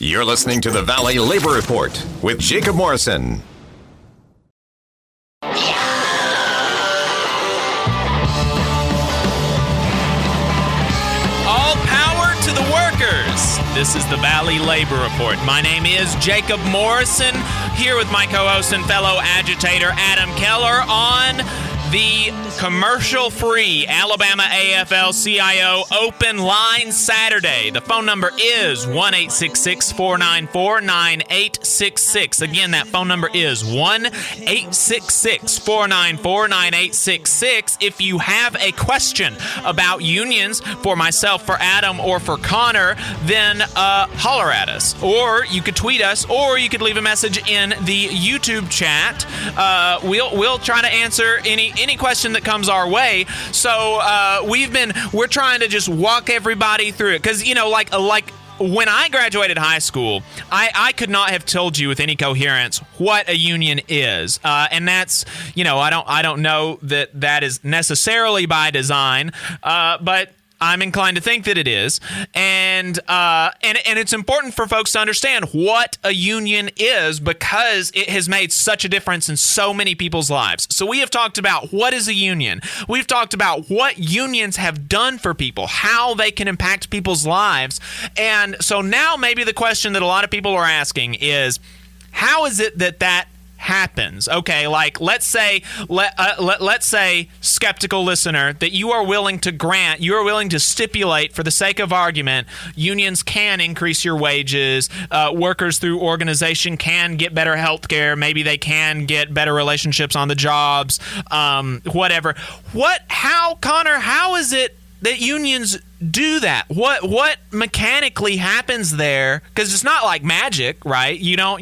You're listening to the Valley Labor Report with Jacob Morrison. All power to the workers. This is the Valley Labor Report. My name is Jacob Morrison, here with my co-host and fellow agitator Adam Keller on the commercial-free Alabama AFL-CIO Open Line Saturday. The phone number is 1-866-494-9866. Again, that phone number is 1-866-494-9866. If you have a question about unions for myself, for Adam, or for Connor, then holler at us. Or you could tweet us, or you could leave a message in the YouTube chat. We'll try to answer any question that comes our way. So we're trying to just walk everybody through it, because like when I graduated high school, I could not have told you with any coherence what a union is, and that's I don't know that is necessarily by design, but I'm inclined to think that it is, and it's important for folks to understand what a union is, because it has made such a difference in so many people's lives. So we have talked about what is a union. We've talked about what unions have done for people, how they can impact people's lives, and so now maybe the question that a lot of people are asking is, how is it that happens? Okay, like let's say, skeptical listener, that you are willing to stipulate, for the sake of argument, unions can increase your wages, workers through organization can get better health care, maybe they can get better relationships on the jobs, whatever. Connor, how is it that unions do that? What mechanically happens there? Because it's not like magic, right? You don't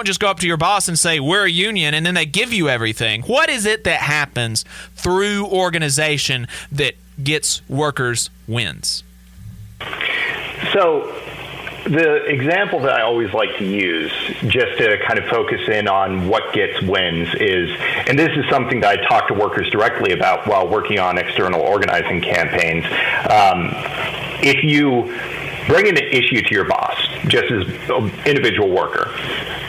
just go up to your boss and say, we're a union, and then they give you everything. What is it that happens through organization that gets workers wins? So the example that I always like to use, just to kind of focus in on what gets wins, is, and this is something that I talk to workers directly about while working on external organizing campaigns. If you bring an issue to your boss, just as an individual worker,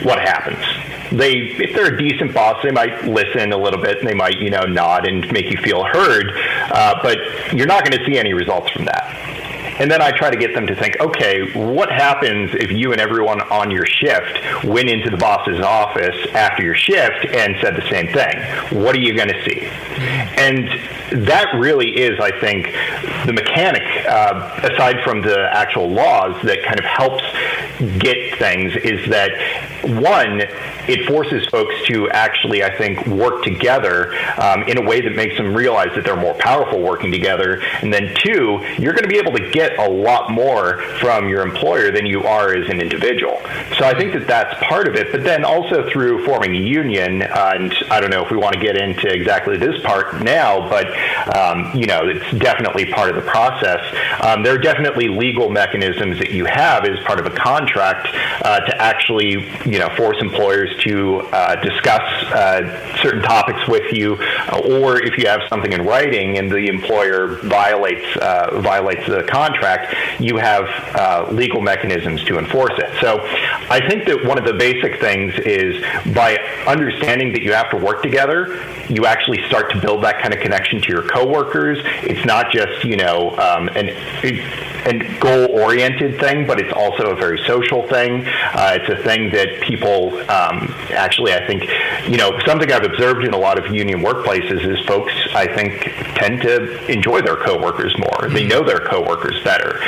what happens? If they're a decent boss, they might listen a little bit, and they might, nod and make you feel heard, but you're not going to see any results from that. And then I try to get them to think, okay, what happens if you and everyone on your shift went into the boss's office after your shift and said the same thing? What are you going to see? And that really is, I think, the mechanic, aside from the actual laws, that kind of helps get things, is that, one, it forces folks to actually, I think, work together in a way that makes them realize that they're more powerful working together. And then two, you're going to be able to get a lot more from your employer than you are as an individual. So I think that that's part of it. But then also through forming a union, and I don't know if we want to get into exactly this part now, but it's definitely part of the process. There are definitely legal mechanisms that you have as part of a contract to actually, force employers to discuss certain topics with you, or if you have something in writing and the employer violates the contract, you have legal mechanisms to enforce it. So I think that one of the basic things is, by understanding that you have to work together, you actually start to build that kind of connection to your coworkers. It's not just a goal-oriented thing, but it's also a very social thing. It's a thing that people actually, I think, something I've observed in a lot of union workplaces is folks, I think, tend to enjoy their coworkers more. They know their coworkers better.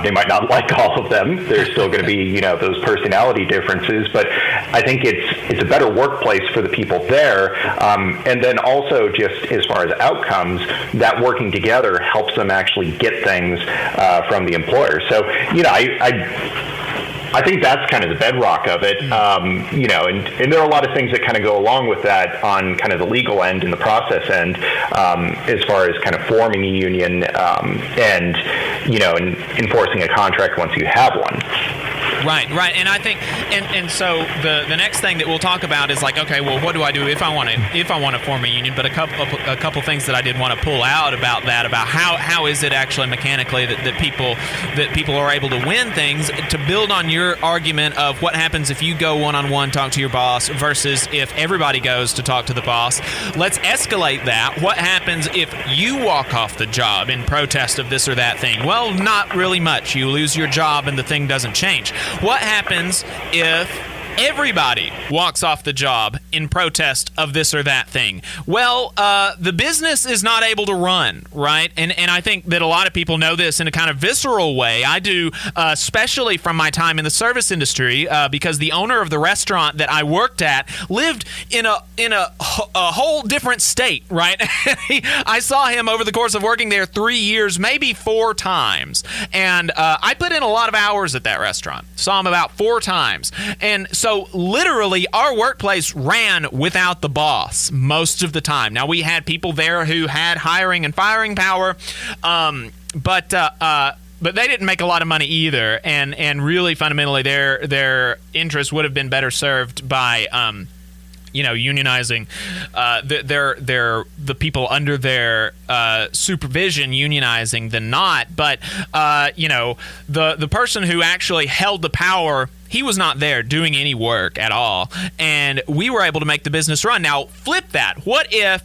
They might not like all of them. There's still going to be, those personality differences, but I think it's a better workplace for the people there. And then also, just as far as outcomes, that working together helps them actually get things from the employer. So, I think that's kind of the bedrock of it, and there are a lot of things that kind of go along with that on kind of the legal end and the process end, as far as kind of forming a union and enforcing a contract once you have one. Right. And I think, and so the next thing that we'll talk about is like, okay, well, what do I do if I want to form a union? But a couple things that I did want to pull out about that, about how is it actually mechanically that people are able to win things, to build on your argument of what happens if you go one-on-one, talk to your boss, versus if everybody goes to talk to the boss. Let's escalate that. What happens if you walk off the job in protest of this or that thing? Well, not really much. You lose your job and the thing doesn't change. What happens if everybody walks off the job in protest of this or that thing? Well, the business is not able to run, right? And I think that a lot of people know this in a kind of visceral way. I do, especially from my time in the service industry, because the owner of the restaurant that I worked at lived in a whole different state, right? I saw him over the course of working there 3 years, maybe 4 times. And I put in a lot of hours at that restaurant. Saw him about 4 times. And so literally our workplace ran without the boss most of the time. Now, we had people there who had hiring and firing power, but they didn't make a lot of money either. And really fundamentally their interests would have been better served by unionizing the people under their supervision, unionizing than not. But the person who actually held the power, he was not there doing any work at all, and we were able to make the business run. Now, flip that. What if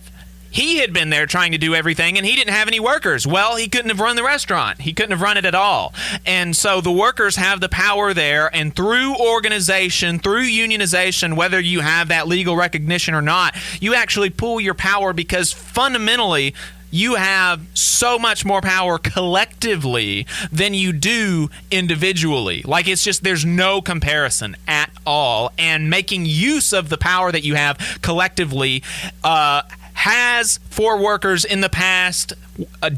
he had been there trying to do everything and he didn't have any workers? Well, he couldn't have run the restaurant. He couldn't have run it at all. And so the workers have the power there, and through organization, through unionization, whether you have that legal recognition or not, you actually pull your power, because fundamentally you have so much more power collectively than you do individually. Like, it's just, there's no comparison at all. And making use of the power that you have collectively has for workers in the past,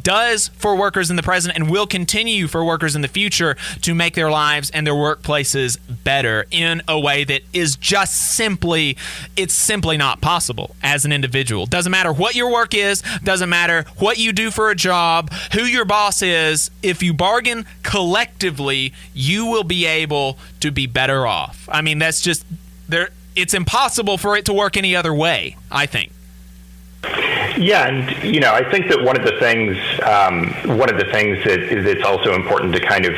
does for workers in the present, and will continue for workers in the future to make their lives and their workplaces better in a way that is just simply not possible as an individual. Doesn't matter what your work is, doesn't matter what you do for a job, who your boss is. If you bargain collectively, you will be able to be better off. I mean, that's just there. It's impossible for it to work any other way, I think. Yeah, and I think that one of the things that's also important to kind of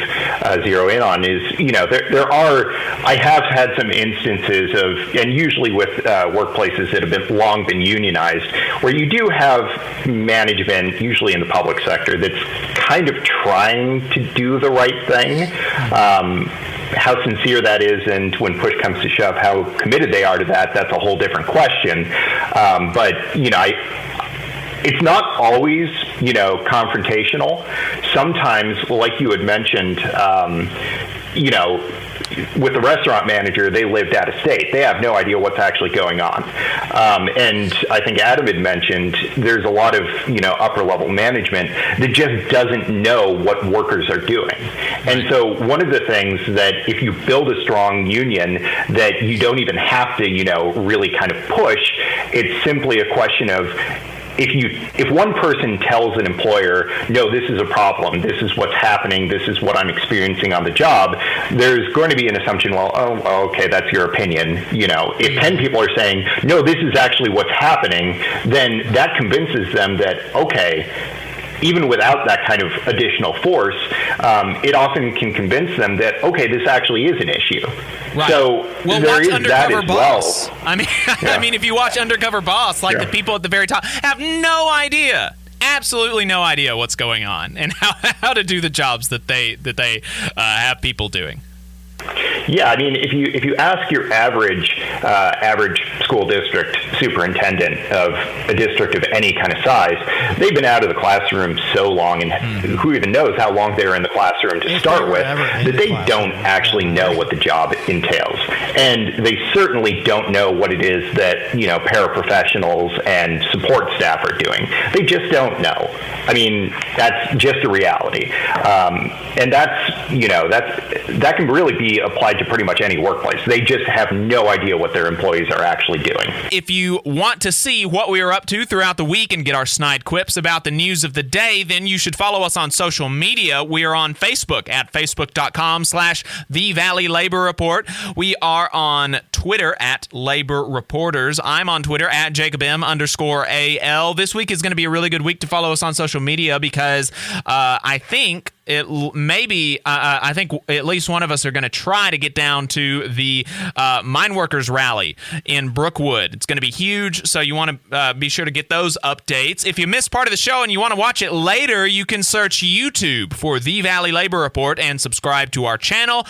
zero in on is, I have had some instances of, and usually with workplaces that have long been unionized, where you do have management, usually in the public sector, that's kind of trying to do the right thing. How sincere that is, and when push comes to shove, how committed they are to that, that's a whole different question. But it's not always, confrontational. Sometimes, like you had mentioned, with the restaurant manager, they lived out of state. They have no idea what's actually going on. And I think Adam had mentioned there's a lot of, upper level management that just doesn't know what workers are doing. And so one of the things that if you build a strong union that you don't even have to, really kind of push, it's simply a question of, if one person tells an employer, no, this is a problem, this is what's happening, this is what I'm experiencing on the job, there's going to be an assumption, well, oh, okay, that's your opinion. If 10 people are saying, no, this is actually what's happening, then that convinces them that, okay, even without that kind of additional force, it often can convince them that, okay, this actually is an issue. Right. So there is that as Boss. well. I mean, if you watch Undercover Boss, the people at the very top have no idea, absolutely no idea what's going on and how to do the jobs that they have people doing. Yeah, I mean, if you ask your average school district superintendent of a district of any kind of size, they've been out of the classroom so long, and who even knows how long they were in the classroom to start with, that they don't actually know what the job entails. And they certainly don't know what it is that, paraprofessionals and support staff are doing. They just don't know. I mean, that's just a reality. And that can really be be applied to pretty much any workplace. They just have no idea what their employees are actually doing. If you want to see what we are up to throughout the week and get our snide quips about the news of the day, then you should follow us on social media. We are on Facebook at facebook.com/The Valley Labor Report. We are on Twitter at Labor Reporters. I'm on Twitter at JacobM_AL. This week is going to be a really good week to follow us on social media because I think I think at least one of us are going to try to get down to the mine workers rally in Brookwood. It's going to be huge, so you want to be sure to get those updates. If you missed part of the show and you want to watch it later, you can search YouTube for The Valley Labor Report and subscribe to our channel.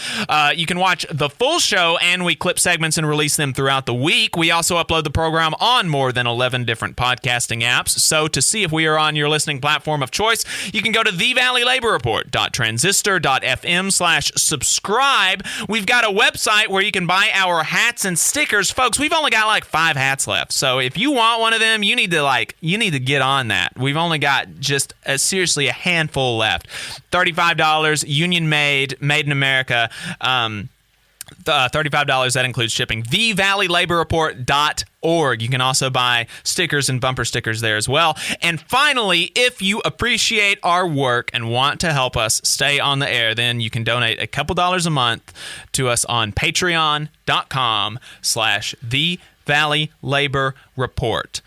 You can watch the full show, and we clip segments and release them throughout the week. We also upload the program on more than 11 different podcasting apps. So to see if we are on your listening platform of choice, you can go to The Valley Labor Report. transistor.fm/subscribe. We've got a website where you can buy our hats and stickers. Folks, we've only got like 5 hats left. So if you want one of them, you need to get on that. We've only got just seriously a handful left. $35, union made in America. $35, that includes shipping. TheValleyLaborReport.org. You can also buy stickers and bumper stickers there as well. And finally, if you appreciate our work and want to help us stay on the air, then you can donate a couple dollars a month to us on patreon.com/TheValleyLaborReport.